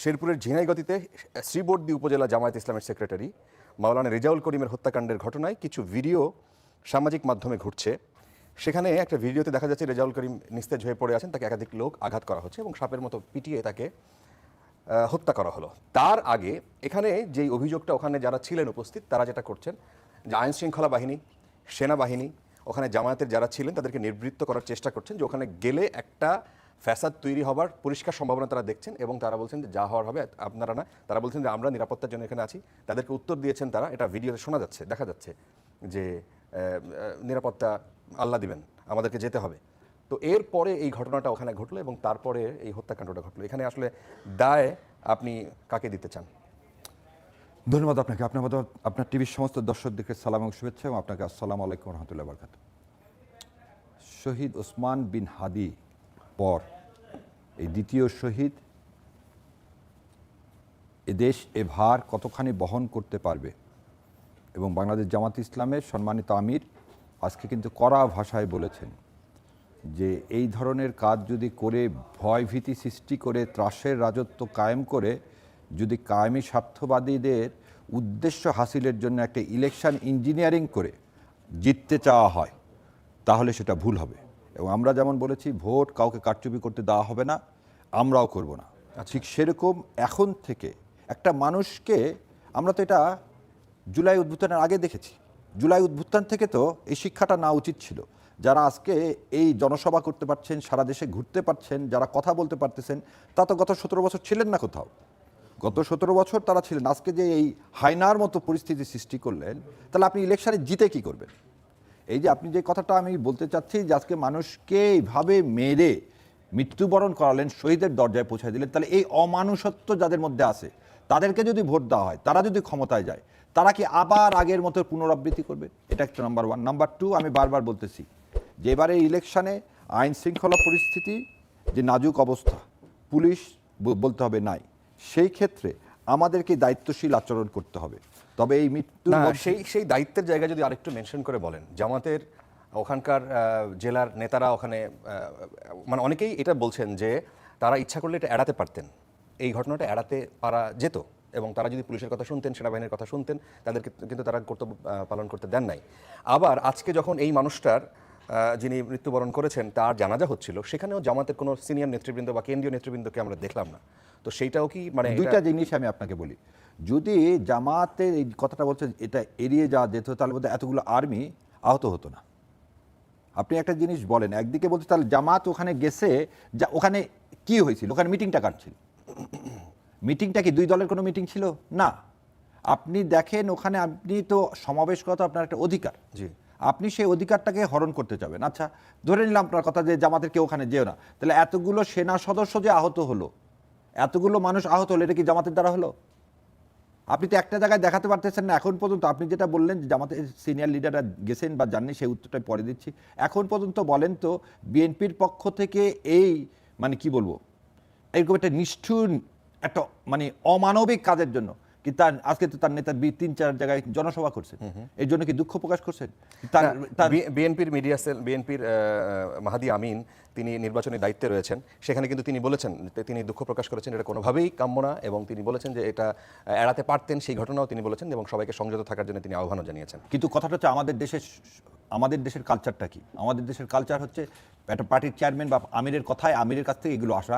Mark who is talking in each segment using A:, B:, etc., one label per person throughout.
A: শেরপুরের ঝিনাইগতিতে শ্রীবর্দী উপজেলা জামায়াত ইসলামের সেক্রেটারি মাওলানা রেজাউল করিমের হত্যাকাণ্ডের ঘটনায় কিছু ভিডিও সামাজিক মাধ্যমে ঘুরছে। সেখানে একটা ভিডিওতে দেখা যাচ্ছে রেজাউল করিম নিস্তেজ হয়ে পড়ে আছেন, তাকে একাধিক লোক আঘাত করা হচ্ছে এবং সাপের মতো পিটিয়ে তাকে হত্যা করা হলো। তার আগে এখানে যেই অভিযোগটা, ওখানে যারা ছিলেন উপস্থিত তারা যেটা করছেন যে আইন শৃঙ্খলা বাহিনী, সেনাবাহিনী, ওখানে জামায়াতের যারা ছিলেন তাদেরকে নিবৃত্ত করার চেষ্টা করছেন, যে ওখানে গেলে একটা ফ্যাসাদ তৈরি হবার পরিষ্কার সম্ভাবনা তারা দেখছেন এবং তারা বলছেন যে যা হওয়ার হবে আপনারা না। তারা বলছেন যে আমরা নিরাপত্তার জন্য এখানে আছি। তাদেরকে উত্তর দিয়েছেন তারা, এটা ভিডিওতে শোনা যাচ্ছে, দেখা যাচ্ছে যে নিরাপত্তা আল্লাহ দিবেন, আমাদেরকে যেতে হবে। তো এরপরে এই ঘটনাটা ওখানে ঘটলো এবং তারপরে এই হত্যাকাণ্ডটা ঘটলো। এখানে আসলে দায় আপনি কাকে দিতে চান?
B: ধন্যবাদ আপনাকে। আপনার টিভির সমস্ত দর্শকদেরকে সালাম এবং শুভেচ্ছা, এবং আপনাকে আসসালামু আলাইকুম রহমতুল্লাহ বারকাতুহু। শহীদ ওসমান বিন হাদি পর এই দ্বিতীয় শহীদ, এদেশ এ ভার কতখানি বহন করতে পারবে, এবং বাংলাদেশ জামাত ইসলামের সম্মানিত আমির আজকে কিন্তু কড়া ভাষায় বলেছেন যে এই ধরনের কাজ যদি করে ভয়ভীতি সৃষ্টি করে ত্রাসের রাজত্ব কায়েম করে যদি কায়েমি স্বার্থবাদীদের উদ্দেশ্য হাসিলের জন্য একটা ইলেকশন ইঞ্জিনিয়ারিং করে জিততে চাওয়া হয়, তাহলে সেটা ভুল হবে। এবং আমরা যেমন বলেছি ভোট কাউকে কারচুপি করতে দেওয়া হবে না, আমরাও করব না। ঠিক সেরকম এখন থেকে একটা মানুষকে, আমরা তো এটা জুলাই অভ্যুত্থানের আগে দেখেছি, জুলাই অভ্যুত্থান থেকে তো এই শিক্ষাটা না উচিত ছিল। যারা আজকে এই জনসভা করতে পারছেন, সারা দেশে ঘুরতে পারছেন, যারা কথা বলতে পারতেছেন, তা তো গত 17 বছর ছিলেন না কোথাও। গত 17 বছর তারা ছিলেন। আজকে যে এই হায়নার মতো পরিস্থিতি সৃষ্টি করলেন, তাহলে আপনি ইলেকশনে জিতে কি করবেন? এই যে আপনি যে কথাটা আমি বলতে চাচ্ছি, যে আজকে মানুষকে এইভাবে মেরে মৃত্যুবরণ করালেন, শহীদের দরজায় পৌঁছায় দিলেন, তাহলে এই অমানুষত্ব যাদের মধ্যে আছে তাদেরকে যদি ভোট দেওয়া হয়, তারা যদি ক্ষমতায় যায়, তারা কি আবার আগের মতো পুনরাবৃত্তি করবে? এটা একটা নাম্বার ওয়ান। নাম্বার টু, আমি বারবার বলতেছি যে এবারে ইলেকশনে আইন শৃঙ্খলা পরিস্থিতি যে নাজুক অবস্থা, পুলিশ বলতে হবে নাই, সেই ক্ষেত্রে আমাদেরকে দায়িত্বশীল আচরণ করতে হবে। তবে এই মৃত্যু,
A: সেই দায়িত্বের জায়গায় যদি আরেকটু মেনশন করে বলেন, জামাতের ওখানকার জেলার নেতারা ওখানে মানে অনেকেই এটা বলছেন যে তারা ইচ্ছা করলে এটা এড়াতে পারতেন, এই ঘটনাটা এড়াতে পারা যেত, এবং তারা যদি পুলিশের কথা শুনতেন, সেনাবাহিনীর কথা শুনতেন, তাদেরকে কিন্তু তারা কর্তব্য পালন করতে দেন নাই। আবার আজকে যখন এই মানুষটার যিনি মৃত্যুবরণ করেছেন তার জানাজা হচ্ছিল, সেখানেও জামাতের কোনো সিনিয়র নেতৃবৃন্দ বা কেন্দ্রীয় নেতৃবৃন্দকে আমরা দেখলাম না। তো সেইটাও কি মানে
B: দুইটা জিনিস আমি আপনাকে বলি, যদি জামাতের এই কথাটা বলছেন এটা এড়িয়ে যাওয়া যেত, তাহলে বোধহয় এতগুলো আর্মি আহত হতো না। আপনি একটা জিনিস বলেন, একদিকে বলতে তাহলে জামাত ওখানে গেছে, যা ওখানে কি হয়েছিল, ওখানে মিটিংটা কার ছিল? মিটিংটা কি দুই দলের কোনো মিটিং ছিল? না। আপনি দেখেন ওখানে, আপনি তো সমাবেশ করা তো আপনার একটা অধিকার,
A: জি,
B: আপনি সেই অধিকারটাকে হরণ করতে চাবেন। আচ্ছা, ধরে নিলাম আপনার কথা যে জামাতের কেউ ওখানে যেও না, তাহলে এতগুলো সেনা সদস্য যে আহত হলো, এতগুলো মানুষ আহত হলো, এটা কি জামাতের দ্বারা হলো? আপনি তো একটা জায়গায় দেখাতে পারতেছেন না এখন পর্যন্ত। আপনি যেটা বললেন যে জামাতের সিনিয়র লিডাররা গেছেন বা জাননি, সেই উত্তরটা পরে দিচ্ছি। এখন পর্যন্ত বলেন তো বিএনপির পক্ষ থেকে এই মানে কি বলবো, এরকম একটা নিষ্ঠুর একটা মানে অমানবিক কাজের জন্য কি তার আজকে তো তার নেতা 3-4 জায়গায় জনসভা করছেন, এই জন্য কি দুঃখ প্রকাশ করছেন?
A: বিএনপির মিডিয়া সেল, বিএনপির মাহাদি আমিন, তিনি নির্বাচনী দায়িত্বে রয়েছেন, সেখানে কিন্তু তিনি বলেছেন, তিনি দুঃখ প্রকাশ করেছেন এটা কোনোভাবেই কাম্য না, এবং তিনি বলেছেন যে এটা এড়াতে পারতেন, সেই ঘটনাও তিনি বলেছেন, এবং সবাইকে সংযত থাকার জন্য তিনি আহ্বানও জানিয়েছেন।
B: কিন্তু কথাটা হচ্ছে আমাদের দেশের কালচারটা কি? আমাদের দেশের কালচার হচ্ছে একটা পার্টির চেয়ারম্যান বা আমিরের কথায়, আমিরের কাছ থেকে এগুলো আসা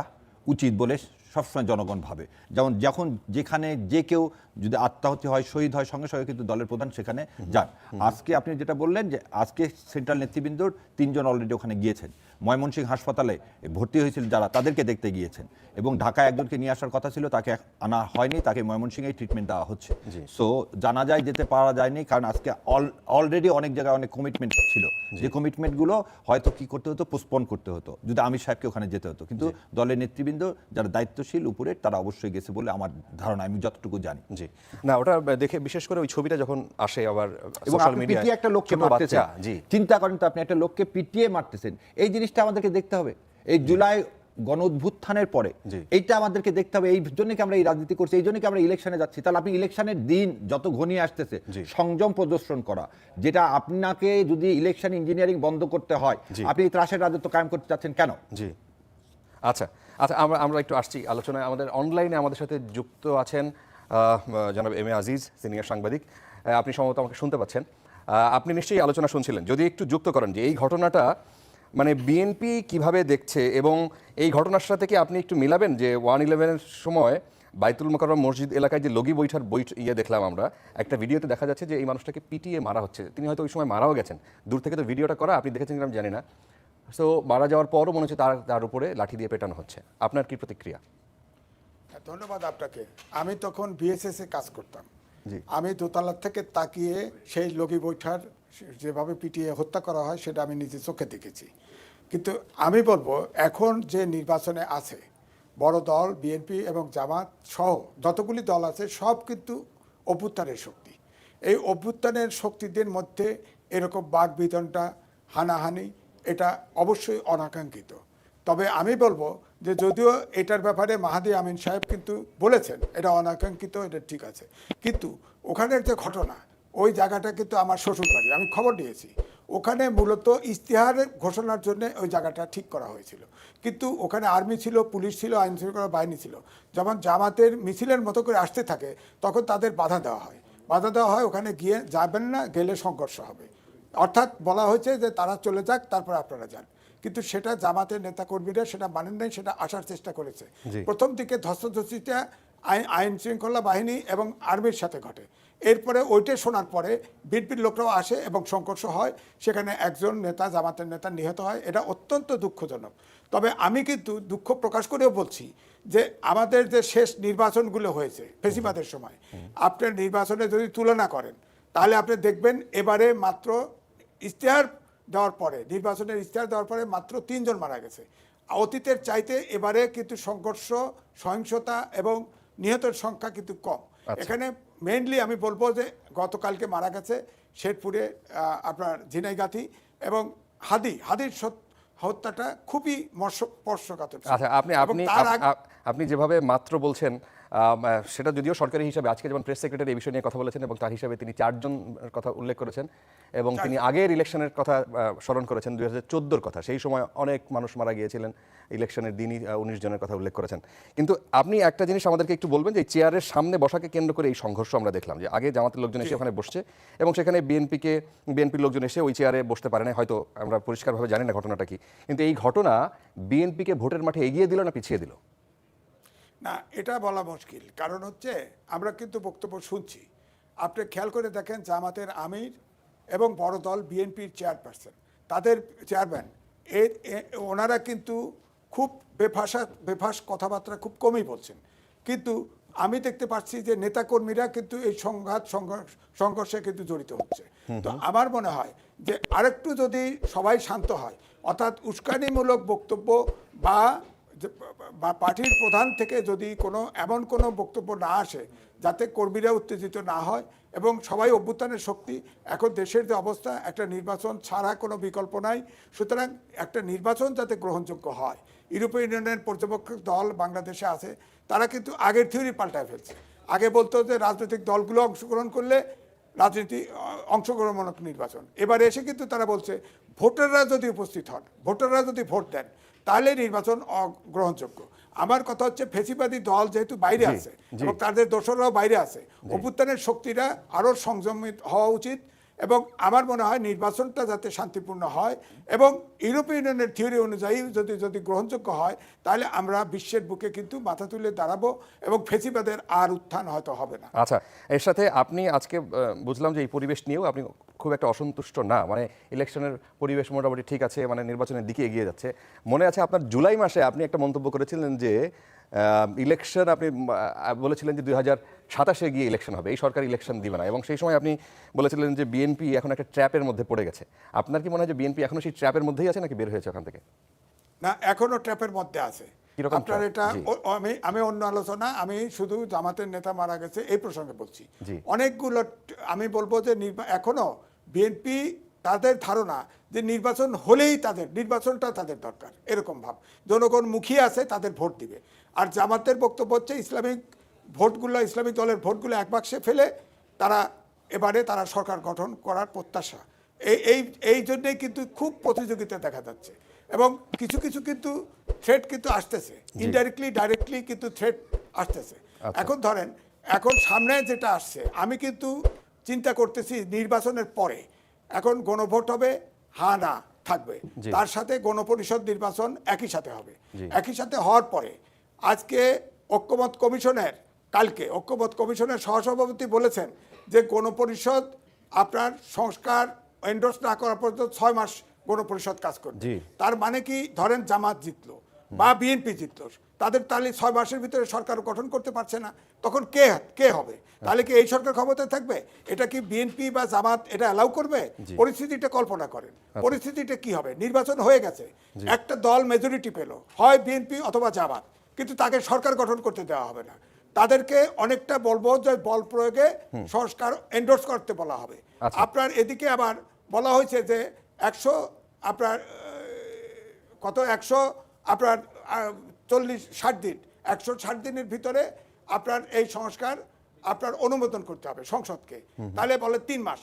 B: উচিত বলে সবসময় জনগণ ভাবে। যেমন যখন যেখানে যে কেউ যদি আত্মাহতি হয়, শহীদ হয়, সঙ্গে সঙ্গে কিন্তু দলের প্রধান সেখানে যান। আজকে আপনি যেটা বললেন যে আজকে সেন্ট্রাল নেতৃবৃন্দর 3 জন অলরেডি ওখানে গিয়েছেন, ময়মনসিংহ হাসপাতালে ভর্তি হয়েছিল যারা, তাদেরকে দেখতে গিয়েছেন, এবং ঢাকায় একজনকে নিয়ে আসার কথা ছিল, তাকে আনা হয়নি, তাকে ময়মনসিংহেই ট্রিটমেন্ট দেওয়া হচ্ছে। সো জানা যায় যেতে পারা যায়নি, কারণ আজকে অলরেডি অনেক জায়গায় অনেক কমিটমেন্ট ছিল, যে কমিটমেন্টগুলো হয়তো কি করতে হতো, পোস্টপোন করতে হতো যদি আমির সাহেবকে ওখানে যেতে হতো। কিন্তু দলের নেতৃবৃন্দ যারা দায়িত্বশীল উপরে, তারা অবশ্যই গেছে বলে আমার ধারণা, আমি যতটুকু জানি।
A: জি, না ওটা দেখে বিশেষ করে ওই ছবিটা যখন আসে আবার
B: এবং
A: সোশ্যাল মিডিয়ায়,
B: পিটিয়ে একটা লোককে মারতেছেন, চিন্তা করেন তো, আপনি একটা লোককে পিটিয়ে মারতেছেন, এই জিনিসটা আমাদেরকে দেখতে হবে। এই জুলাই গণ অভ্যুত্থানের পরে এইটা আমাদেরকে দেখতে হবে। এই জন্য কি আমরা এই রাজনীতি করছি, এই জন্য কি আমরা ইলেকশনে যাচ্ছি। তাহলে আপনি ইলেকশনের দিন যত ঘনিয়ে আসতেছে, সংযম প্রদর্শন করা, যেটা আপনাকে যদি ইলেকশন ইঞ্জিনিয়ারিং বন্ধ করতে হয়, আপনি এই ত্রাসের রাজত্ব কায়েম করতে চাচ্ছেন কেন?
A: জি, আচ্ছা আচ্ছা, আমরা আমরা একটু আসছি আলোচনায়। আমাদের অনলাইনে আমাদের সাথে যুক্ত আছেন জনাব এম এ আজিজ, সিনিয়র সাংবাদিক। আপনি সম্ভবত আমাকে শুনতে পাচ্ছেন। আপনি নিশ্চয়ই আলোচনা শুনছিলেন, যদি একটু যুক্ত করেন যে এই ঘটনাটা মানে বিএনপি কিভাবে দেখছে, এবং এই ঘটনার সাথে কি আপনি একটু মিলাবেন যে 1/11-এর সময় বাইতুল মোকাররম মসজিদ এলাকায় যে লগি বৈঠার দেখলাম আমরা একটা ভিডিওতে, দেখা যাচ্ছে যে এই মানুষটাকে পিটিয়ে মারা হচ্ছে। তিনি হয়তো ওই সময় মারাও গেছেন, দূর থেকে তো ভিডিওটা করা, আপনি দেখেছেন কিনা আমি জানি না। সো মারা যাওয়ার পরও মনে হচ্ছে তার উপরে লাঠি দিয়ে পেটানো হচ্ছে। আপনার কি প্রতিক্রিয়া?
C: ধন্যবাদ আপনাকে। আমি তখন বিএসএস এ কাজ করতাম।
A: জি।
C: আমি দোতলার থেকে তাকিয়ে সেই লগি বৈঠার যেভাবে পিটিয়ে হত্যা করা হয় সেটা আমি নিজে চোখে দেখেছি। কিন্তু আমি বলবো এখন যে নির্বাচনে আছে বড় দল বিএনপি এবং জামাত সহ যতগুলি দল আছে সব কিন্তু অভ্যুত্থানের শক্তি। এই অভ্যুত্থানের শক্তিদের মধ্যে এরকম বাকবিতণ্ডা, হানাহানি এটা অবশ্যই অনাকাঙ্ক্ষিত। তবে আমি বলবো যে যদিও এটার ব্যাপারে মাহাদি আমিন সাহেব কিন্তু বলেছেন এটা অনাকাঙ্ক্ষিত, এটা ঠিক আছে, কিন্তু ওখানের যে ঘটনা ওই জায়গাটা কিন্তু আমার শ্বশুর বাড়ি, আমি খবর নিয়েছি। ওখানে মূলত ইশতেহার ঘোষণার জন্য ওই জায়গাটা ঠিক করা হয়েছিল, কিন্তু ওখানে আর্মি ছিল, পুলিশ ছিল, আইন শৃঙ্খলা বাহিনী ছিল। যখন জামাতের মিছিলের মতো করে আসতে থাকে তখন তাদের বাধা দেওয়া হয়, ওখানে গিয়ে যাবেন না, গেলে সংঘর্ষ হবে। অর্থাৎ বলা হয়েছে যে তারা চলে যাক, তারপর আপনারা যান। কিন্তু সেটা জামাতের নেতাকর্মীরা সেটা মানেন নাই, সেটা আসার চেষ্টা করেছে। প্রথম দিকে ধস্তাধস্তিটা আইন শৃঙ্খলা বাহিনী এবং আর্মির সাথে ঘটে। এরপরে ওইটা শোনার পরে বিএনপির লোকরাও আসে এবং সংঘর্ষ হয়, সেখানে একজন নেতা, জামাতের নেতা নিহত হয়। এটা অত্যন্ত দুঃখজনক। তবে আমি কিন্তু দুঃখ প্রকাশ করেও বলছি যে আমাদের যে শেষ নির্বাচনগুলো হয়েছে ফেসিবাদের সময়, আপনার নির্বাচনে যদি তুলনা করেন তাহলে আপনি দেখবেন এবারে মাত্র নির্বাচনের ইশতেহার দেওয়ার পরে মাত্র 3 জন মারা গেছে। অতীতের চাইতে এবারে কিন্তু সংঘর্ষ, সহিংসতা এবং নিহতের সংখ্যা কিন্তু কম। এখানে মেইনলি আমি বলবো যে গতকালকে মারা গেছে শেরপুরে আপনার ঝিনাইগাতি এবং হাদির হত্যাটা খুবই স্পর্শকাতর।
A: আচ্ছা, আপনি যেভাবে মাত্র বলছেন, সেটা যদিও সরকারি হিসাবে, আজকে যেমন প্রেস সেক্রেটারি এই বিষয় নিয়ে কথা বলেছেন এবং তার হিসাবে তিনি 4 জন কথা উল্লেখ করেছেন, এবং তিনি আগের ইলেকশনের কথা স্মরণ করেছেন, 2014-র কথা। সেই সময় অনেক মানুষ মারা গিয়েছিলেন, ইলেকশনের দিনই 19 জনের কথা উল্লেখ করেছেন। কিন্তু আপনি একটা জিনিস আমাদেরকে একটু বলবেন যে চেয়ারের সামনে বসাকে কেন্দ্র করে এই সংঘর্ষ আমরা দেখলাম, যে আগে জামাতের লোকজন এসে ওখানে বসছে এবং সেখানে বিএনপির লোকজন এসে ওই চেয়ারে বসতে পারে না, হয়তো আমরা পরিষ্কারভাবে জানি না ঘটনাটা কি, কিন্তু এই ঘটনা বিএনপিকে ভোটের মাঠে এগিয়ে দিল না পিছিয়ে দিল?
C: না, এটা বলা মুশকিল। কারণ হচ্ছে আমরা কিন্তু বক্তব্য শুনছি, আপনি খেয়াল করে দেখেন জামাতের আমির এবং বড় দল বিএনপির চেয়ারপারসন, তাদের চেয়ারম্যান, ওনারা কিন্তু খুব বেফাস কথাবার্তা খুব কমই বলছেন। কিন্তু আমি দেখতে পাচ্ছি যে নেতাকর্মীরা কিন্তু এই সংঘর্ষে কিন্তু জড়িত হচ্ছে। তো আমার মনে হয় যে আরেকটু যদি সবাই শান্ত হয়, অর্থাৎ উস্কানিমূলক বক্তব্য বা পার্টির প্রধান থেকে যদি এমন কোনো বক্তব্য না আসে যাতে কর্মীরা উত্তেজিত না হয় এবং সবাই অভ্যুত্থানের শক্তি, এখন দেশের যে অবস্থা, একটা নির্বাচন ছাড়া কোনো বিকল্প নাই। সুতরাং একটা নির্বাচন যাতে গ্রহণযোগ্য হয়, ইউরোপীয় ইউনিয়নের পর্যবেক্ষক দল বাংলাদেশে আছে, তারা কিন্তু আগের থিওরি পাল্টায় ফেলছে। আগে বলতো যে রাজনৈতিক দলগুলো অংশগ্রহণ করলে অংশগ্রহণমূলক নির্বাচন, এবারে এসে কিন্তু তারা বলছে ভোটাররা যদি উপস্থিত হন, ভোটাররা যদি ভোট দেন তাহলে নির্বাচন গ্রহণযোগ্য। আমার কথা হচ্ছে ফেসিবাদী দল যেহেতু বাইরে আছে এবং তাদের দোসররাও বাইরে আছে, অভ্যুত্থানের শক্তিরা আরও সংযমিত হওয়া উচিত এবং আমার মনে হয় নির্বাচনটা যাতে শান্তিপূর্ণ হয় এবং ইউরোপীয় ইউনিয়নের থিওরি অনুযায়ী যদি গ্রহণযোগ্য হয় তাহলে আমরা বিশ্বের বুকে কিন্তু মাথা তুলে দাঁড়াবো এবং ফেসিবাদের আর উত্থান হয়তো হবে না।
A: আচ্ছা, এর সাথে আপনি আজকে বুঝলাম যে এই পরিবেশ নিয়েও আপনি খুব একটা অসন্তুষ্ট না, মানে ইলেকশনের পরিবেশ মোটামুটি ঠিক আছে, মানে নির্বাচনের দিকে এগিয়ে যাচ্ছে। মনে আছে আপনার জুলাই মাসে আপনি একটা মন্তব্য করেছিলেন যে ইলেকশন, আপনি বলেছিলেন যে 2027-এ গিয়ে ইলেকশন হবে, এই সরকার ইলেকশন দিবে না, এবং সেই সময় আপনি বলেছিলেন যে বিএনপি এখন একটা ট্র্যাপের মধ্যে পড়ে গেছে। আপনার কি মনে হয় যে বিএনপি এখনো সেই ট্র্যাপের মধ্যেই আছে নাকি বের হয়েছে ওখান থেকে?
C: না, এখনো ট্র্যাপের মধ্যে আছে আপনার। এটা আমি অন্য আলোচনা, আমি শুধু জামাতের নেতা মারা গেছে এই প্রসঙ্গে বলছি। অনেকগুলো আমি বলবো যে এখনো বিএনপি তাদের ধারণা যে নির্বাচন হলেই নির্বাচনটা তাদের দরকার, এরকম ভাব। জনগণ মুখিয়ে আছে, তাদের ভোট দিবে। আর জামাতের বক্তব্য হচ্ছে ইসলামিক দলের ভোটগুলো এক বাক্সে ফেলে এবারে তারা সরকার গঠন করার প্রত্যাশা। এই জন্যেই কিন্তু খুব প্রতিযোগিতা দেখা যাচ্ছে। এবং কিছু কিছু কিন্তু থ্রেট কিন্তু আসতেছে, ইনডাইরেক্টলি ডাইরেক্টলি কিন্তু থ্রেট আসতেছে। এখন ধরেন, এখন সামনে যেটা আসছে, আমি কিন্তু চিন্তা করতেছি নির্বাচনের পরে এখন গণভোট হবে, হ্যাঁ না থাকবে, তার সাথে গণপরিষদ নির্বাচন একই সাথে হবে। একই সাথে হওয়ার পরে আজকে ঐক্যমত কমিশনের, কালকে ঐক্যমত কমিশনের সহসভাপতি বলেছেন যে গণপরিষদ আপনার সংস্কার এন্ডোর্স না করা পর্যন্ত 6 মাস গণপরিষদ কাজ করবে। তার মানে কি, ধরেন জামাত জিতলো বা বিএনপি জিতলো, তাদের তাহলে 6 মাসের ভিতরে সরকার গঠন করতে পারছে না, তখন কে হবে? তাহলে কি এই সরকার ক্ষমতায় থাকবে? এটা কি বিএনপি বা জামাত এটা অ্যালাউ করবে? পরিস্থিতিটা কল্পনা করেন, পরিস্থিতিটা কি হবে? নির্বাচন হয়ে গেছে, একটা দল মেজরিটি পেল, হয় বিএনপি অথবা জামাত, কিন্তু তাকে সরকার গঠন করতে দেওয়া হবে না। তাদেরকে অনেকটা বলবো যে বল প্রয়োগে সংস্কার এন্ডোর্স করতে বলা হবে। আপনার এদিকে আবার বলা হয়েছে যে 100 আপনার কত 100 আপনার 40-60 দিন, 160 দিনের ভিতরে আপনার এই সংস্কার আপনার অনুমোদন করতে হবে সংসদকে। তাহলে বলে 3 মাস।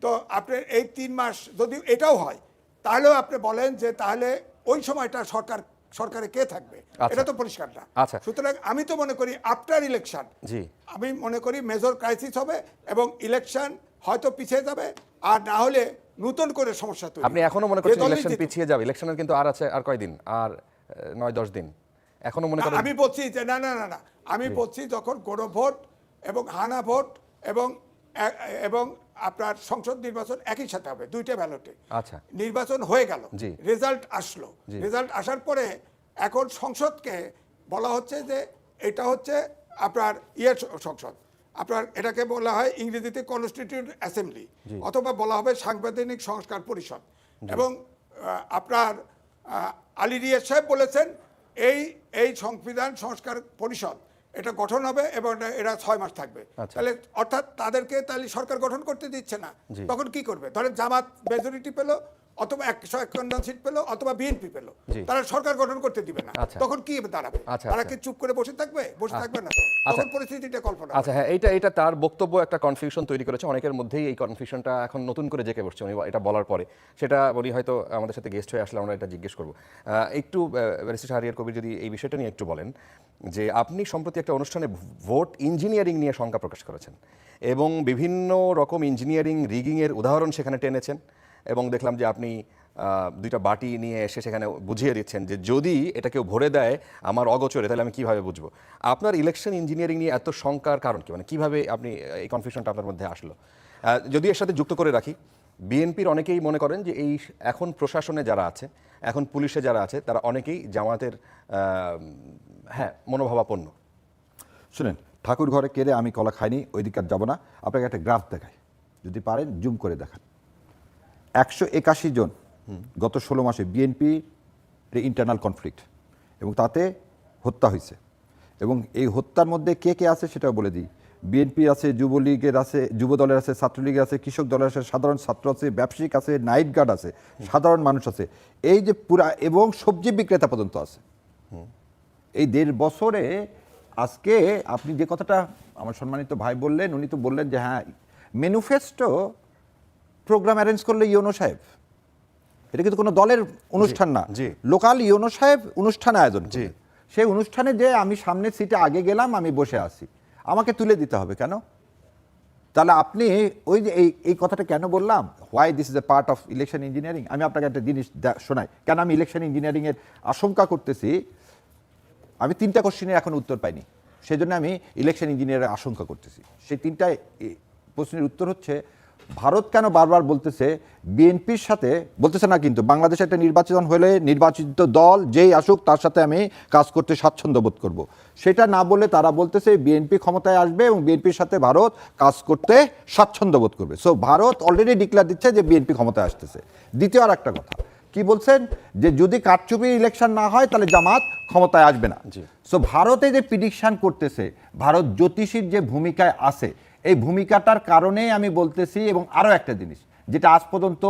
C: তো আপনার এই 3 মাস যদি এটাও হয়, তাহলেও আপনি বলেন যে তাহলে ওই সময়টা সরকারে কে থাকবে? এটা তো পরিষ্কার না। সুতরাং আমি তো মনে করি আফটার ইলেকশন, আমি মনে করি মেজর ক্রাইসিস হবে এবং ইলেকশন হয়তো পিছিয়ে যাবে, আর না হলে নতুন করে সমস্যা তৈরি।
A: আপনি এখনো মনে করছেন ইলেকশন পিছিয়ে যাবে? ইলেকশনের কিন্তু আর আছে, আর কয়দিন? আর 9-10 দিন এখনো মনে করেন?
C: আমি বলছি যে না, আমি বলছি যখন গণভোট এবং হানা ভোট এবং আপনার সংসদ নির্বাচন একই সাথে হবে, 2টা ব্যালটে।
A: আচ্ছা,
C: নির্বাচন হয়ে গেল, রেজাল্ট আসলো, রেজাল্ট আসার পরে এখন সংসদকে বলা হচ্ছে যে এটা হচ্ছে আপনার সংসদ, আপনার এটাকে বলা হয় ইংরেজিতে কনস্টিটিউয়েন্ট অ্যাসেম্বলি, অথবা বলা হবে সাংবিধানিক সংস্কার পরিষদ। এবং আপনার আলী রিয়াজ সাহেব বলেছেন এই সংবিধান সংস্কার পরিষদ এটা গঠন হবে এবং এরা 6 মাস থাকবে। তাহলে অর্থাৎ তাদেরকে তাহলে সরকার গঠন করতে দিচ্ছে না, তখন কি করবে? ধরেন জামাত মেজরিটি পেলো, অথবা 151 সিট পেলো, অথবা বিএনপি পেলো, তারা সরকার গঠন করতে দিবে না, তখন কি দাঁড়াবে? তারা কি চুপ করে বসে থাকবে? বসে থাকবে না, তখন পরিস্থিতিটা কল্পনা।
A: আচ্ছা, হ্যাঁ, এটা তার বক্তব্য একটা কনফিউশন তৈরি করেছে অনেকের মধ্যেই। এই কনফিউশনটা এখন নতুন করে জেঁকে বসছে উনি এটা বলার পরে। সেটা বলি হয়তো আমাদের সাথে গেস্ট হয়ে আসলে আমরা এটা জিজ্ঞেস করবো। একটু ব্যারিস্টার শাহরিয়ার কবির যদি এই বিষয়টা নিয়ে একটু বলেন, যে আপনি সম্প্রতি একটা অনুষ্ঠানে ভোট ইঞ্জিনিয়ারিং নিয়ে শঙ্কা প্রকাশ করেছেন এবং বিভিন্ন রকম ইঞ্জিনিয়ারিং রিগিংয়ের উদাহরণ সেখানে টেনেছেন, এবং দেখলাম যে আপনি 2টা বাটি নিয়ে এসে সেখানে বুঝিয়ে দিচ্ছেন যে যদি এটা কেউ ভরে দেয় আমার অগোচরে, তাহলে আমি কিভাবে বুঝবো? আপনার ইলেকশন ইঞ্জিনিয়ারিং নিয়ে এত শঙ্কার কারণ কি? মানে কিভাবে আপনি এই কনফিউশনটা আপনার মধ্যে আসলো? যদি এর সাথে যুক্ত করে রাখি, বিএনপির অনেকেই মনে করেন যে এই এখন প্রশাসনে যারা আছে, এখন পুলিশে যারা আছে, তারা অনেকেই জামাতের মনোভাবাপন্ন।
B: শুনেন, ঠাকুর ঘরে কেড়ে আমি কলা খাইনি, ওই দিকে আর যাবো না। আপনাকে একটা গ্রাফ দেখাই, যদি পারেন জুম করে দেখান। 181 জন গত 16 মাসে বিএনপির ইন্টারনাল কনফ্লিক্ট, এবং তাতে হত্যা হয়েছে। এবং এই হত্যার মধ্যে কে কে আছে সেটাও বলে দিই। বিএনপি আছে, যুবলীগের আছে, যুবদলের আছে, ছাত্রলীগের আছে, কৃষক দলের আছে, সাধারণ ছাত্র আছে, ব্যবসায়িক আছে, নাইট গার্ড আছে, সাধারণ মানুষ আছে, এই যে পুরা, এবং সবজি বিক্রেতা পর্যন্ত আছে। এই 1.5 বছরে আজকে আপনি যে কথাটা আমার সম্মানিত ভাই বললেন, উনি তো বললেন যে হ্যাঁ ম্যানিফেস্টো প্রোগ্রাম অ্যারেঞ্জ করলে ইউনো সাহেব, এটা কিন্তু কোনো দলের অনুষ্ঠান না, লোকাল ইউনো সাহেব অনুষ্ঠান আয়োজন করে। সেই অনুষ্ঠানে যে আমি সামনের সিটে আগে গেলাম, আমি বসে আছি, আমাকে তুলে দিতে হবে কেন? তাহলে আপনি ওই যে এই কথাটা কেন বললাম, why this is a part of election engineering? আমি আপনাকে একটা জিনিস শোনাই, কেন আমি ইলেকশন ইঞ্জিনিয়ারিংয়ের আশঙ্কা করতেছি। আমি 3টা কোশ্চেনের এখন উত্তর পাইনি, সেই জন্য আমি ইলেকশন ইঞ্জিনিয়ারের আশঙ্কা করতেছি। সেই 3টা প্রশ্নের উত্তর হচ্ছে, ভারত কেন বারবার বলতেছে বিএনপির সাথে, বলতেছে না কিন্তু বাংলাদেশে একটা নির্বাচন হলে নির্বাচিত দল যেই আসুক তার সাথে আমি কাজ করতে স্বাচ্ছন্দ্য বোধ করব, সেটা না বলে তারা বলতেছে বিএনপি ক্ষমতায় আসবে এবং বিএনপির সাথে ভারত কাজ করতে স্বাচ্ছন্দ্য বোধ করবে। সো ভারত অলরেডি ডিক্লেয়ার দিচ্ছে যে বিএনপি ক্ষমতায় আসতেছে। দ্বিতীয় আর একটা কথা কি বলছেন, যে যদি কারচুপি ইলেকশন না হয় তাহলে জামাত ক্ষমতায় আসবে না। সো ভারতে যে প্রিডিকশন করতেছে, ভারত জ্যোতিষীর যে ভূমিকায় আছে, এই ভূমিকাটার কারণেই আমি বলতেছি। এবং আরও একটা জিনিস যেটা আজ পর্যন্ত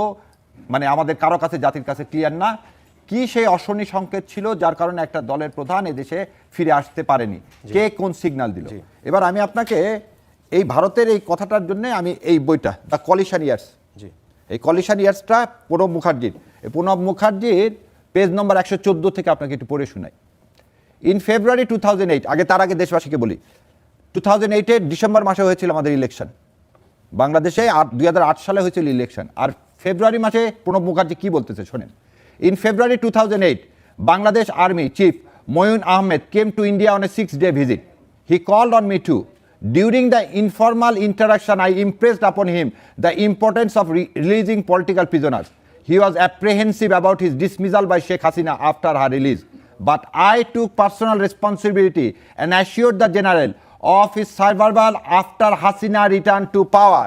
B: মানে আমাদের কারো কাছে, জাতির কাছে ক্লিয়ার না, কি সেই অশনি সংকেত ছিল যার কারণে একটা দলের প্রধান এদেশে ফিরে আসতে পারেনি, কে কোন সিগন্যাল দিল। এবার আমি আপনাকে এই ভারতের এই কথাটার জন্য আমি এই বইটা দ্য কলিশন ইয়ার্স, এই কলিশন ইয়ার্সটা প্রণব মুখার্জির, এই প্রণব মুখার্জির পেজ নম্বর 114 থেকে আপনাকে একটু পড়ে শোনাই। ইন ফেব্রুয়ারি 2008, তার আগে দেশবাসীকে বলি, 2008-এর ডিসেম্বর মাসে হয়েছিল আমাদের ইলেকশন বাংলাদেশে, আর 2008 সালে হয়েছিল ইলেকশন। আর ফেব্রুয়ারি মাসে প্রণব মুখার্জি কি বলতেছে শোনেন। In February 2008, Bangladesh Army Chief Moyun Ahmed came to India on a 6-day visit. He called on me too. During the informal interaction, I impressed upon him the importance of releasing political prisoners. He was apprehensive about his dismissal by Sheikh Hasina after her release. But I took personal responsibility and assured the general of his survival after Hasina returned to power.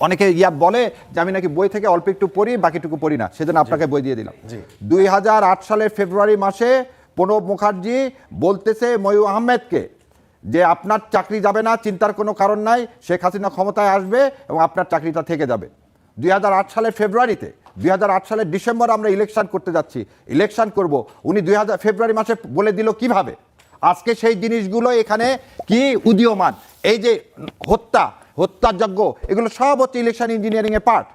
B: অনেকে বলে যে আমি নাকি বই থেকে অল্প একটু পড়ি, বাকিটুকু পড়ি না, সেজন্য আপনাকে বই দিয়ে দিলাম। 2008 সালের ফেব্রুয়ারি মাসে প্রণব মুখার্জি বলতেছে ময়ূর আহমেদকে যে আপনার চাকরি যাবে না, চিন্তার কোনো কারণ নাই, শেখ হাসিনা ক্ষমতায় আসবে এবং আপনার চাকরিটা থেকে যাবে। 2008 সালের ফেব্রুয়ারিতে, 2008 সালের ডিসেম্বর আমরা ইলেকশন করতে যাচ্ছি, ইলেকশন করব, উনি ফেব্রুয়ারি মাসে বলে দিল কিভাবে? আজকে সেই জিনিসগুলো এখানে কি উদীয়মান, এই যে হত্যাযজ্ঞ, এগুলো সব হচ্ছে ইলেকশন ইঞ্জিনিয়ারিং এর পার্ট।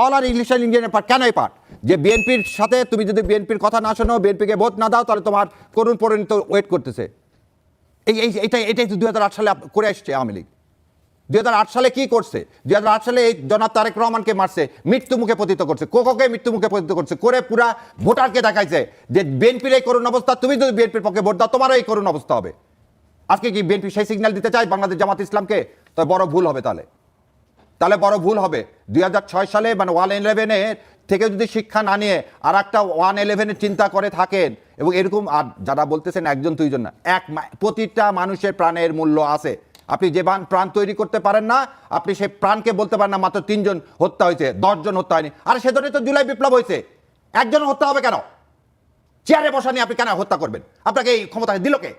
B: অল আর ইলেকশন ইঞ্জিনিয়ারিং পার্ট। কেন এই পার্ট? যে বিএনপির সাথে তুমি যদি বিএনপির কথা না শোনো, বিএনপিকে ভোট না দাও, তাহলে তোমার করুণ পরিণত ওয়েট করতেছে। এটাই তো 2008 সালে করে আসছে আওয়ামী লীগ। 2008 সালে কি করছে? 2008 সালে এই জনাব তারেক রহমানকে মারছে, মৃত্যু মুখে পতিত করছে, কোকোকে মৃত্যু মুখে পতিত করছে, করে পুরা ভোটারকে দেখাইছে যে বিএনপির এই করুণ অবস্থা, তুমি যদি বিএনপির পক্ষে ভোট দাও তোমারও এই করুণ অবস্থা হবে। আজকে কি বিএনপি সেই সিগন্যাল দিতে চায় বাংলাদেশ জামাত ইসলামকে? তো বড় ভুল হবে, তাহলে বড় ভুল হবে। 2006 সালে মানে 111 থেকে যদি শিক্ষা না নিয়ে আর একটা 111 চিন্তা করে থাকেন, এবং এরকম আর যারা বলতেছেন একজন দুইজন না, প্রতিটা মানুষের প্রাণের মূল্য আছে। আপনি যে প্রাণ তৈরি করতে পারেন না, আপনি সেই প্রাণকে বলতে পারেন না মাত্র 3 জন হত্যা হয়েছে, 10 জন হত্যা হয়নি। আর সেজন্যই তো জুলাই বিপ্লব হয়েছে। একজন হত্যা হবে কেন? চেয়ারে বসা নিয়ে আপনি কেন হত্যা করবেন? আপনাকে এই ক্ষমতা দিল কে?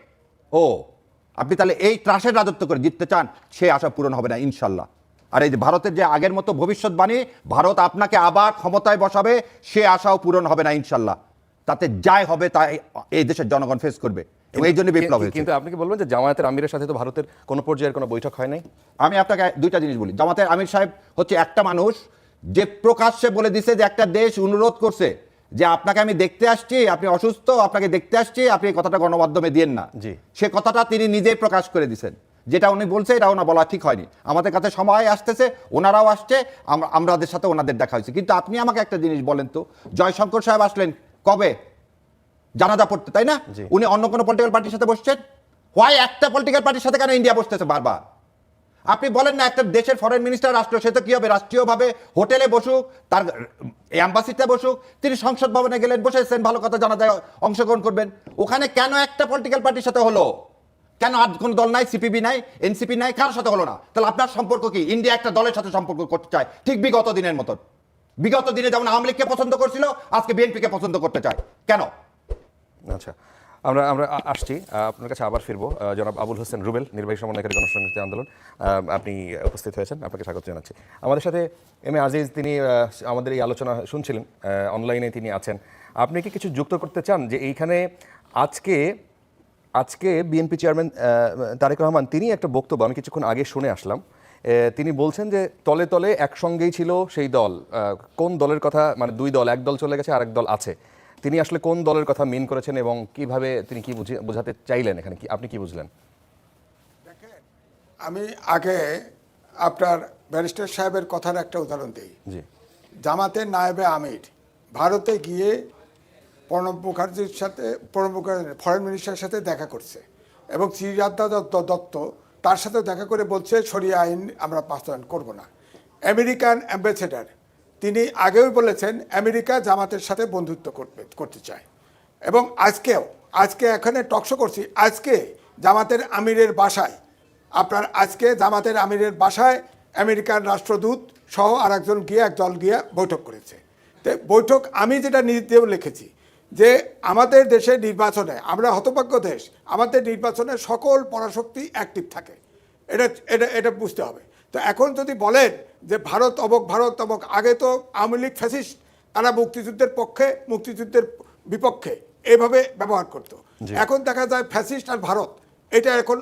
B: আপনি তাহলে এই ত্রাসের রাজত্ব করে জিততে চান, সে আশা পূরণ হবে না ইনশাল্লাহ। আর এই যে ভারতের যে আগের মতো ভবিষ্যৎবাণী, ভারত আপনাকে আবার ক্ষমতায় বসাবে, সে আশাও পূরণ হবে না ইনশাল্লাহ। তাতে যাই হবে তাই এই দেশের জনগণ ফেস করবে, এবং এই জন্য বিপ্লব হয়েছে।
A: কিন্তু আপনি কি বলবেন যে জামায়াতের আমিরের সাথে তো ভারতের কোনো পর্যায়ের কোনো বৈঠক হয় নাই?
B: আমি আপনাকে দুইটা জিনিস বলি। জামাতের আমির সাহেব হচ্ছে একটা মানুষ যে প্রকাশ্যে বলে দিছে যে একটা দেশ অনুরোধ করছে যে আপনাকে আমি দেখতে আসছি, আপনি অসুস্থ, আপনাকে দেখতে আসছি, আপনি এই কথাটা গণমাধ্যমে দিয়েন না। সে কথাটা তিনি নিজেই প্রকাশ করে দিয়েছেন। যেটা উনি বলছে এটাও না বলা ঠিক হয়নি। আমাদের কাছে সময় আসতেছে, ওনারাও আসছে, আমাদের সাথে ওনাদের দেখা হয়েছে। কিন্তু আপনি আমাকে একটা জিনিস বলেন তো, জয়শঙ্কর সাহেব আসলেন কবে? জানাজা পড়তে, তাই না? উনি অন্য কোনো পলিটিক্যাল পার্টির সাথে বসছেন? হয় একটা পলিটিক্যাল পার্টির সাথে কেন ইন্ডিয়া বসতেছে বারবার? আপনি বলেন না, একটা দেশের ফরেন মিনিস্টার আসলো, সে তো কি হবে, রাষ্ট্রীয়ভাবে হোটেলে বসুক, তার অ্যাম্বাসিতে বসুক, তিনি সংসদ ভবনে গেলেন, বসেছেন, ভালো কথা, জানাজায় অংশগ্রহণ করবেন। ওখানে কেন একটা পলিটিক্যাল পার্টির সাথে হলো? কেন আর কোনো দল নাই? সিপিবি নাই, এনসিপি নাই, কার সাথে হলো না? তাহলে আপনার সম্পর্ক কি? ইন্ডিয়া একটা দলের সাথে সম্পর্ক করতে চায়, ঠিক বিগত দিনের মতন। বিগত দিনে যেমন আওয়ামী লীগকে পছন্দ করছিল, আজকে বিএনপিকে পছন্দ করতে চায় কেন?
A: আচ্ছা, আমরা আসছি আপনার কাছে, আবার ফিরবো। জনাব আবুল হোসেন রুবেল, নির্বাহী সমন্বয়কারী গণসংহতি আন্দোলন, আপনি উপস্থিত হয়েছেন, আপনাকে স্বাগত জানাচ্ছি। আমাদের সাথে এম এ আজিজ, তিনি আমাদের এই আলোচনা শুনছিলেন, অনলাইনে তিনি আছেন। আপনি কি কিছু যুক্ত করতে চান যে এইখানে আজকে বিএনপি চেয়ারম্যান তারেক রহমান, তিনি একটা বক্তব্য আমি কিছুক্ষণ আগে শুনে আসলাম, তিনি বলছেন যে তলে তলে একসঙ্গেই ছিল সেই দল। কোন দলের কথা, মানে দুই দল, এক দল চলে গেছে আরেক দল আছে, তিনি আসলে কোন দলের কথা মিন করেছেন এবং কিভাবে তিনি কি বোঝাতে চাইলেন এখানে, কি আপনি কি বুঝলেন?
C: আমি আগে আপনার ব্যারিস্টার সাহেবের কথার একটা উদাহরণ দিই। জামাতের নায়েবে আমির ভারতে গিয়ে প্রণব মুখার্জির সাথে, ফরেন মিনিস্টারের সাথে দেখা করছে, এবং শ্রীরাধা দত্ত তার সাথে দেখা করে বলছে শরিয়া আইন আমরা বাস্তবায়ন করব না। আমেরিকান অ্যাম্বাসেডার তিনি আগেও বলেছেন আমেরিকা জামাতের সাথে বন্ধুত্ব করতে চায়, এবং আজকে এখানে টকশো করছি, আজকে জামাতের আমিরের বাসায়, জামাতের আমিরের বাসায় আমেরিকান রাষ্ট্রদূত সহ আর একজন গিয়ে, এক দল গিয়ে বৈঠক করেছে। তো বৈঠক আমি যেটা নিজেও লিখেছি যে আমাদের দেশের নির্বাচনে, আমরা হতভাগ্য দেশ, আমাদের নির্বাচনে সকল পরাশক্তি অ্যাক্টিভ থাকে, এটা বুঝতে হবে। তো এখন যদি বলেন যে ভারত অমক, আগে তো আওয়ামী লীগ ফ্যাসিস্ট, তারা মুক্তিযুদ্ধের পক্ষে, মুক্তিযুদ্ধের বিপক্ষে এইভাবে ব্যবহার করতো। এখন দেখা যায় ফ্যাসিস্ট আর ভারত, এটা এখন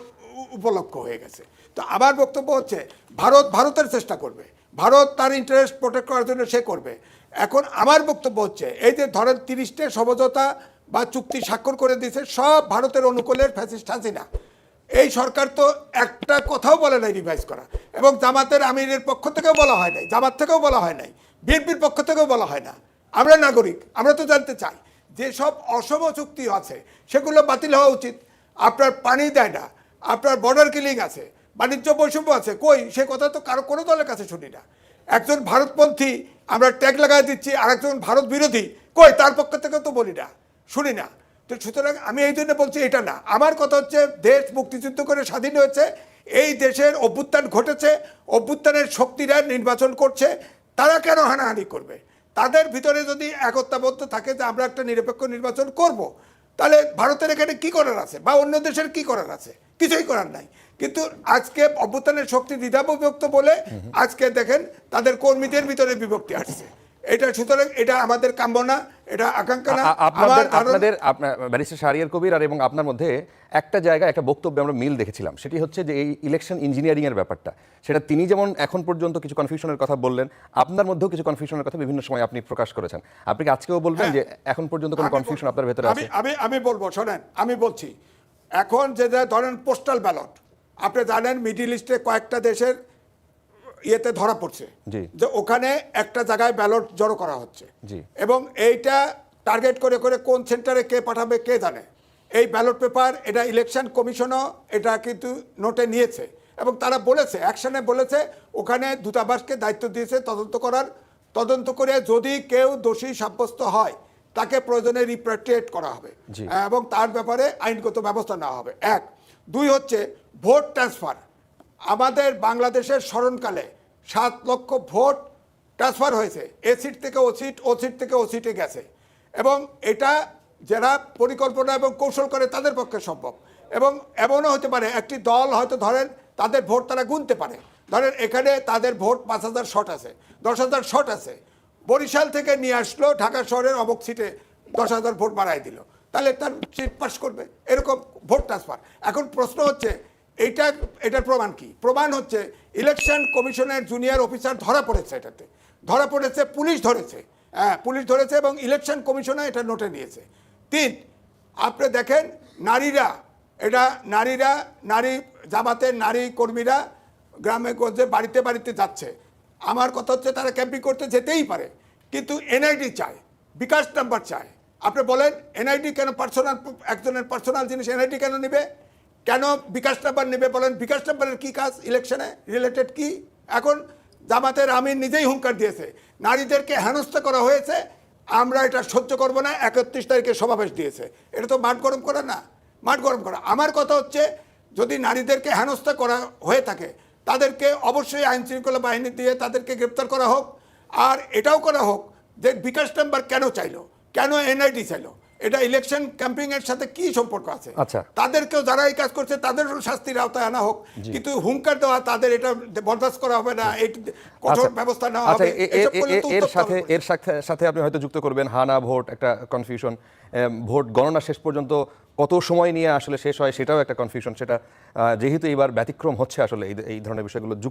C: উপলক্ষ হয়ে গেছে। তো আমার বক্তব্য হচ্ছে ভারতের চেষ্টা করবে, ভারত তার ইন্টারেস্ট প্রোটেক্ট করার জন্য সে করবে। এখন আমার বক্তব্য হচ্ছে এই যে ধরেন 30টে সমঝোতা বা চুক্তি স্বাক্ষর করে দিয়েছে সব ভারতের অনুকূলের ফ্যাসিস্ট হাসিনা। এই সরকার তো একটা কথাও বলে নাই রিভাইজ করা, এবং জামাতের আমিরের পক্ষ থেকেও বলা হয় নাই, জামাত থেকেও বলা হয় নাই, বিএনপির পক্ষ থেকেও বলা হয় না। আমরা নাগরিক, আমরা তো জানতে চাই যে সব অসম চুক্তি আছে সেগুলো বাতিল হওয়া উচিত। আপনার পানি দেয় না, আপনার বর্ডার কিলিং আছে, বাণিজ্য বৈষম্য আছে, কই সে কথা তো কারো কোনো দলের কাছে শুনি না। একজন ভারতপন্থী আমরা ট্যাগ লাগাই দিচ্ছি, আর একজন ভারত বিরোধী, কই তার পক্ষ থেকেও তো বলি না, শুনি না। তো সুতরাং আমি এই জন্য বলছি এটা না, আমার কথা হচ্ছে দেশ মুক্তিযুদ্ধ করে স্বাধীন হয়েছে, এই দেশের অভ্যুত্থান ঘটেছে, অভ্যুত্থানের শক্তিরা নির্বাচন করছে, তারা কেন হানাহানি করবে? তাদের ভিতরে যদি একতাবদ্ধ থাকে যে আমরা একটা নিরপেক্ষ নির্বাচন করব, তাহলে ভারতের এখানে কি করার আছে বা অন্য দেশের কি করার আছে? কিছুই করার নাই। কিন্তু আজকে অভ্যুত্থানের শক্তি দ্বিধাবিভক্ত বলে আজকে দেখেন তাদের কর্মীদের ভিতরে বিভক্তি আসছে। এটা সুতরাং এটা আমাদের কাম্য না, এটা আকাঙ্ক্ষা না।
A: আপনাদের ব্যারিস্টার শাহরিয়ার কবির আর এবং আপনার মধ্যে একটা জায়গায় একটা বক্তব্যে আমরা মিল দেখেছিলাম, সেটি হচ্ছে যে এই ইলেকশন ইঞ্জিনিয়ারিং এর ব্যাপারটা, সেটা তিনি যেমন এখন পর্যন্ত কিছু কনফিউশনের কথা বললেন, আপনার মধ্যেও কিছু কনফিউশনের কথা বিভিন্ন সময় আপনি প্রকাশ করেছেন। আপনি কি আজকেও বলবেন যে এখন পর্যন্ত কোনো কনফিউশন আপনার ভেতরে আছে?
C: আমি বলবো, শোনেন আমি বলছি, এখন যে ধরেন পোস্টাল ব্যালট, আপনি জানেন মিডল ইস্টে কয়েকটা দেশের ইয়েতে ধরা পড়ছে যে ওখানে একটা জায়গায় ব্যালট জড়ো করা হচ্ছে, এবং এইটা টার্গেট করে করে কোন সেন্টারে কে পাঠাবে কে জানে। এই ব্যালট পেপার এটা ইলেকশন কমিশনও এটা কিন্তু নোটে নিয়েছে, এবং তারা বলেছে অ্যাকশনে বলেছে ওখানে দূতাবাসকে দায়িত্ব দিয়েছে তদন্ত করার, তদন্ত করে যদি কেউ দোষী সাব্যস্ত হয় তাকে প্রয়োজনে রিপ্যাট্রিয়েট করা হবে এবং তার ব্যাপারে আইনগত ব্যবস্থা নেওয়া হবে। এক, দুই হচ্ছে ভোট ট্রান্সফার। আমাদের বাংলাদেশের স্মরণকালে 7 লক্ষ ভোট ট্রান্সফার হয়েছে, এ সিট থেকে ও সিট, ও সিট থেকে ও সিটে গেছে, এবং এটা যারা পরিকল্পনা এবং কৌশল করে তাদের পক্ষে সম্ভব। এবং এমনও হতে পারে একটি দল হয়তো ধরেন তাদের ভোট তারা গুনতে পারে, ধরেন এখানে তাদের ভোট 5,000 শট আছে, 10,000 শট আছে, বরিশাল থেকে নিয়ে আসলো ঢাকা শহরের অমুক সিটে 10,000 ভোট বাড়াই দিল, তাহলে তার সিট পাস করবে, এরকম ভোট ট্রান্সফার। এখন প্রশ্ন হচ্ছে এটার প্রমাণ কি? প্রমাণ হচ্ছে ইলেকশন কমিশনের জুনিয়র অফিসার ধরা পড়েছে, এটাতে ধরা পড়েছে, পুলিশ ধরেছে, পুলিশ ধরেছে এবং ইলেকশন কমিশনে এটা নোটে নিয়েছে। 3, আপনি দেখেন নারীরা, নারী জামাতের নারী কর্মীরা গ্রামে গঞ্জে বাড়িতে বাড়িতে যাচ্ছে। আমার কথা হচ্ছে তারা ক্যাম্পিং করতে যেতেই পারে, কিন্তু এনআইডি চায়, বিকাশ নাম্বার চায়। আপনি বলেন এনআইডি কেন পার্সোনাল, একজনের পার্সোনাল জিনিস এনআইডি কেন নেবে, কেন বিকাশ নাম্বার নেবে? বলেন বিকাশ নাম্বারের কি কাজ ইলেকশনে রিলেটেড কি? এখন জামাতের আমির নিজেই হুঙ্কার দিয়েছে নারীদেরকে হেনস্থা করা হয়েছে, আমরা এটা সহ্য করব না, 31 তারিখে সমাবেশ দিয়েছে। এটা তো মাঠ গরম করা না, মাঠ গরম করা। আমার কথা হচ্ছে যদি নারীদেরকে হেনস্থা করা হয়ে থাকে তাদেরকে অবশ্যই আইন শৃঙ্খলা বাহিনী দিয়ে তাদেরকে গ্রেপ্তার করা হোক, আর এটাও করা হোক যে বিকাশ নাম্বার কেন চাইলো, কেন এনআইডি চাইলো, এটা ইলেকশন ক্যাম্পিং এর সাথে কি সম্পর্ক আছে? তাদেরকেও যারা এই কাজ করছে তাদেরও শাস্তির আওতায় আনা হোক, কিন্তু হুঙ্কার দেওয়া তাদের এটা বরদাস্ত করা হবে না, এই কঠোর ব্যবস্থা নেওয়া হবে।
A: এর সাথে আপনি হয়তো যুক্ত করবেন হানা ভোট, একটা কনফিউশন, ভোট গণনা শেষ পর্যন্ত কত সময় নিয়ে আসলে শেষ হয় সেটাও একটা কনফিউশন। সেটা যেহেতু এবার ব্যতিক্রম হচ্ছে আসলে এই ধরনের বিষয়গুলো যুক্ত